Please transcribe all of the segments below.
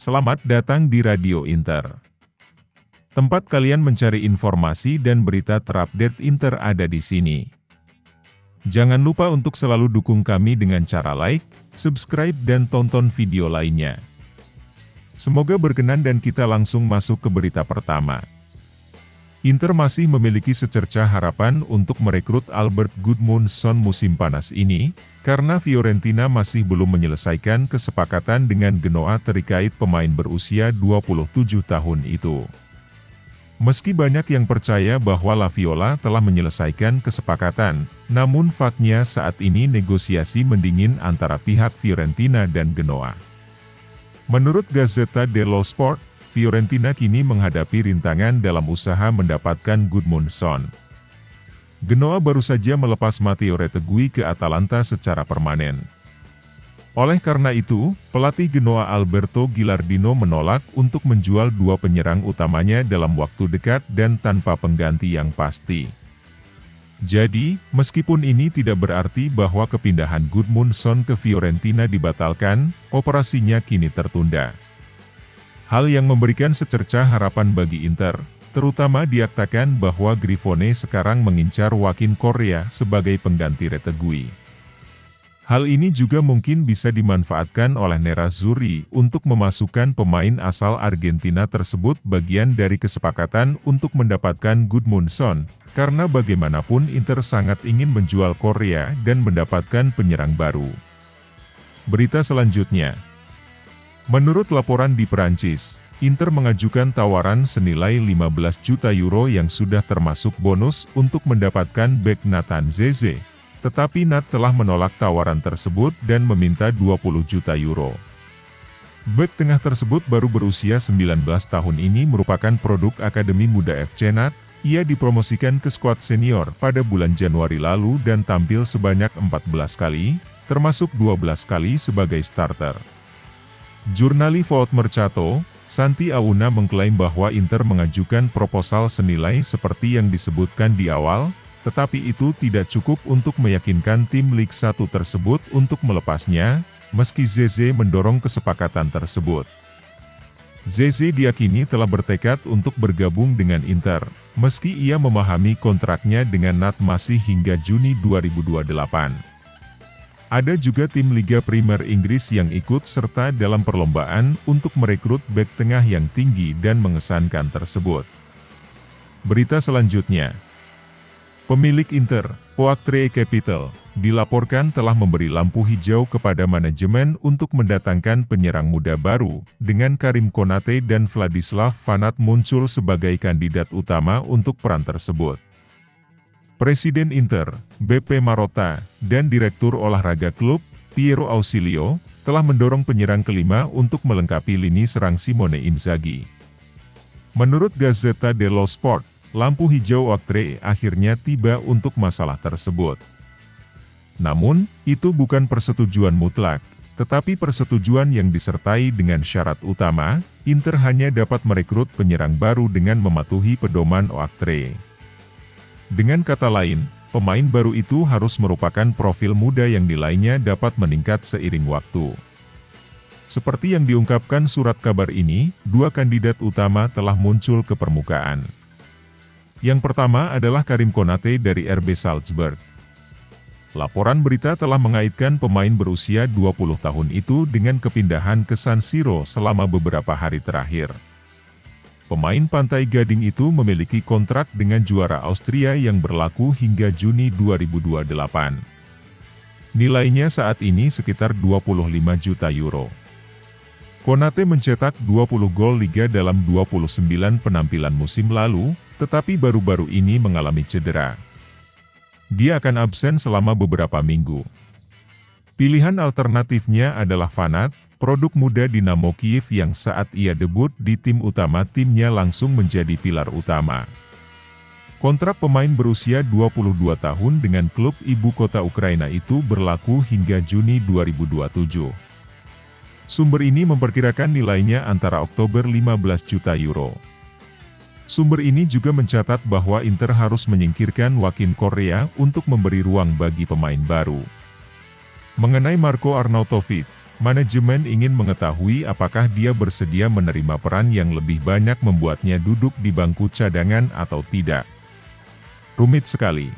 Selamat datang di Radio Inter. Tempat kalian mencari informasi dan berita terupdate Inter ada di sini. Jangan lupa untuk selalu dukung kami dengan cara like, subscribe dan tonton video lainnya. Semoga berkenan dan kita langsung masuk ke berita pertama. Inter masih memiliki secercah harapan untuk merekrut Albert Gudmundsson musim panas ini, karena Fiorentina masih belum menyelesaikan kesepakatan dengan Genoa terkait pemain berusia 27 tahun itu. Meski banyak yang percaya bahwa La Viola telah menyelesaikan kesepakatan, namun faktanya saat ini negosiasi mendingin antara pihak Fiorentina dan Genoa. Menurut Gazzetta dello Sport, Fiorentina kini menghadapi rintangan dalam usaha mendapatkan Gudmundsson. Genoa baru saja melepas Matteo Retegui ke Atalanta secara permanen. Oleh karena itu, pelatih Genoa Alberto Gilardino menolak untuk menjual dua penyerang utamanya dalam waktu dekat dan tanpa pengganti yang pasti. Jadi, meskipun ini tidak berarti bahwa kepindahan Gudmundsson ke Fiorentina dibatalkan, operasinya kini tertunda. Hal yang memberikan secercah harapan bagi Inter, terutama diaktakan bahwa Grifone sekarang mengincar Joaquin Correa sebagai pengganti Retegui. Hal ini juga mungkin bisa dimanfaatkan oleh Nerazzurri untuk memasukkan pemain asal Argentina tersebut bagian dari kesepakatan untuk mendapatkan Gudmundsson, karena bagaimanapun Inter sangat ingin menjual Correa dan mendapatkan penyerang baru. Berita selanjutnya. Menurut laporan di Perancis, Inter mengajukan tawaran senilai 15 juta euro yang sudah termasuk bonus untuk mendapatkan bek Nathan Zeze, tetapi Nat telah menolak tawaran tersebut dan meminta 20 juta euro. Bek tengah tersebut baru berusia 19 tahun ini merupakan produk Akademi Muda FC Nat. Ia dipromosikan ke skuad senior pada bulan Januari lalu dan tampil sebanyak 14 kali, termasuk 12 kali sebagai starter. Jurnali Foot Mercato, Santi Auna mengklaim bahwa Inter mengajukan proposal senilai seperti yang disebutkan di awal, tetapi itu tidak cukup untuk meyakinkan tim Liga 1 tersebut untuk melepasnya, meski Zeze mendorong kesepakatan tersebut. Zeze diakini telah bertekad untuk bergabung dengan Inter, meski ia memahami kontraknya dengan Nat masih hingga Juni 2028. Ada juga tim Liga Primer Inggris yang ikut serta dalam perlombaan untuk merekrut bek tengah yang tinggi dan mengesankan tersebut. Berita selanjutnya. Pemilik Inter, Oaktree Capital, dilaporkan telah memberi lampu hijau kepada manajemen untuk mendatangkan penyerang muda baru, dengan Karim Konate dan Vladislav Vanat muncul sebagai kandidat utama untuk peran tersebut. Presiden Inter, BP Marotta, dan Direktur Olahraga Klub, Piero Ausilio, telah mendorong penyerang kelima untuk melengkapi lini serang Simone Inzaghi. Menurut Gazzetta dello Sport, lampu hijau Oaktree akhirnya tiba untuk masalah tersebut. Namun, itu bukan persetujuan mutlak, tetapi persetujuan yang disertai dengan syarat utama, Inter hanya dapat merekrut penyerang baru dengan mematuhi pedoman Oaktree. Dengan kata lain, pemain baru itu harus merupakan profil muda yang nilainya dapat meningkat seiring waktu. Seperti yang diungkapkan surat kabar ini, dua kandidat utama telah muncul ke permukaan. Yang pertama adalah Karim Konate dari RB Salzburg. Laporan berita telah mengaitkan pemain berusia 20 tahun itu dengan kepindahan ke San Siro selama beberapa hari terakhir. Pemain Pantai Gading itu memiliki kontrak dengan juara Austria yang berlaku hingga Juni 2028. Nilainya saat ini sekitar 25 juta euro. Konate mencetak 20 gol Liga dalam 29 penampilan musim lalu, tetapi baru-baru ini mengalami cedera. Dia akan absen selama beberapa minggu. Pilihan alternatifnya adalah Vanat, produk muda Dinamo Kiev yang saat ia debut di tim utama timnya langsung menjadi pilar utama. Kontrak pemain berusia 22 tahun dengan klub ibu kota Ukraina itu berlaku hingga Juni 2027. Sumber ini memperkirakan nilainya antara Oktober 15 juta euro. Sumber ini juga mencatat bahwa Inter harus menyingkirkan Joaquin Correa untuk memberi ruang bagi pemain baru. Mengenai Marko Arnautovic, manajemen ingin mengetahui apakah dia bersedia menerima peran yang lebih banyak membuatnya duduk di bangku cadangan atau tidak. Rumit sekali.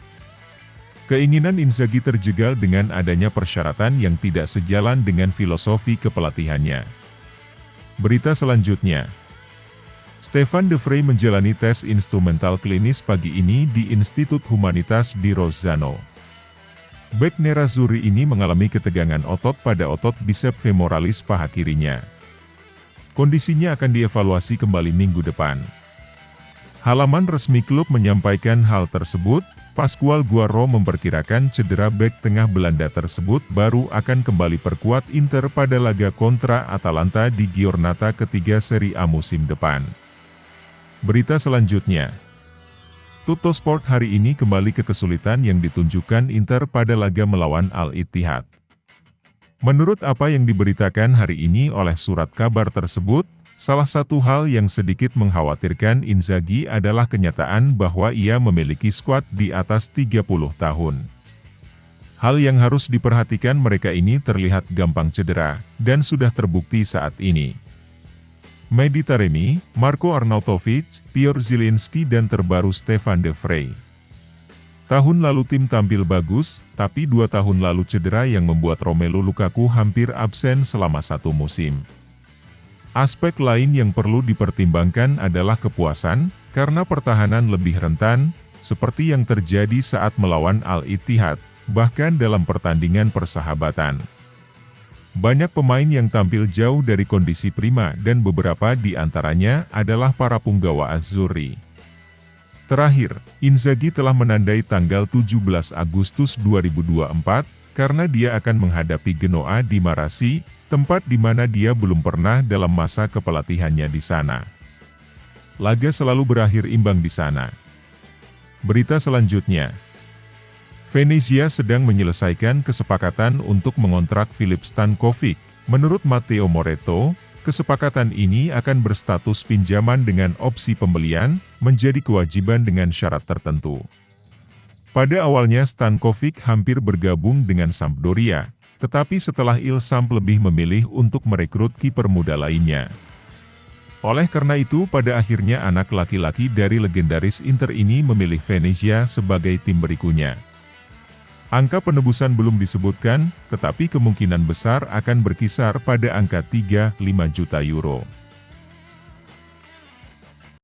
Keinginan Inzaghi terjegal dengan adanya persyaratan yang tidak sejalan dengan filosofi kepelatihannya. Berita selanjutnya. Stefan de Vrij menjalani tes instrumental klinis pagi ini di Institut Humanitas di Rozzano. Bek nerazzurri ini mengalami ketegangan otot pada otot bisep femoralis paha kirinya. Kondisinya akan dievaluasi kembali minggu depan. Halaman resmi klub menyampaikan hal tersebut. Pascual Guarro memperkirakan cedera bek tengah Belanda tersebut baru akan kembali perkuat Inter pada laga kontra Atalanta di Giornata ketiga Serie A musim depan. Berita selanjutnya. Tuttosport hari ini kembali ke kesulitan yang ditunjukkan Inter pada laga melawan Al-Ittihad. Menurut apa yang diberitakan hari ini oleh surat kabar tersebut, salah satu hal yang sedikit mengkhawatirkan Inzaghi adalah kenyataan bahwa ia memiliki skuad di atas 30 tahun. Hal yang harus diperhatikan mereka ini terlihat gampang cedera, dan sudah terbukti saat ini. Mehdi Taremi, Marko Arnautovic, Piotr Zielinski dan terbaru Stefan de Vrij. Tahun lalu tim tampil bagus, tapi 2 tahun lalu cedera yang membuat Romelu Lukaku hampir absen selama 1 musim. Aspek lain yang perlu dipertimbangkan adalah kepuasan, karena pertahanan lebih rentan, seperti yang terjadi saat melawan Al-Ittihad, bahkan dalam pertandingan persahabatan. Banyak pemain yang tampil jauh dari kondisi prima dan beberapa di antaranya adalah para punggawa Azzurri. Terakhir, Inzaghi telah menandai tanggal 17 Agustus 2024, karena dia akan menghadapi Genoa di Marassi, tempat di mana dia belum pernah dalam masa kepelatihannya di sana. Laga selalu berakhir imbang di sana. Berita selanjutnya. Venezia sedang menyelesaikan kesepakatan untuk mengontrak Filip Stankovic. Menurut Matteo Moretto, kesepakatan ini akan berstatus pinjaman dengan opsi pembelian, menjadi kewajiban dengan syarat tertentu. Pada awalnya Stankovic hampir bergabung dengan Sampdoria, tetapi setelah Ilsamp lebih memilih untuk merekrut kiper muda lainnya. Oleh karena itu pada akhirnya anak laki-laki dari legendaris Inter ini memilih Venezia sebagai tim berikutnya. Angka penebusan belum disebutkan, tetapi kemungkinan besar akan berkisar pada angka 35 juta euro.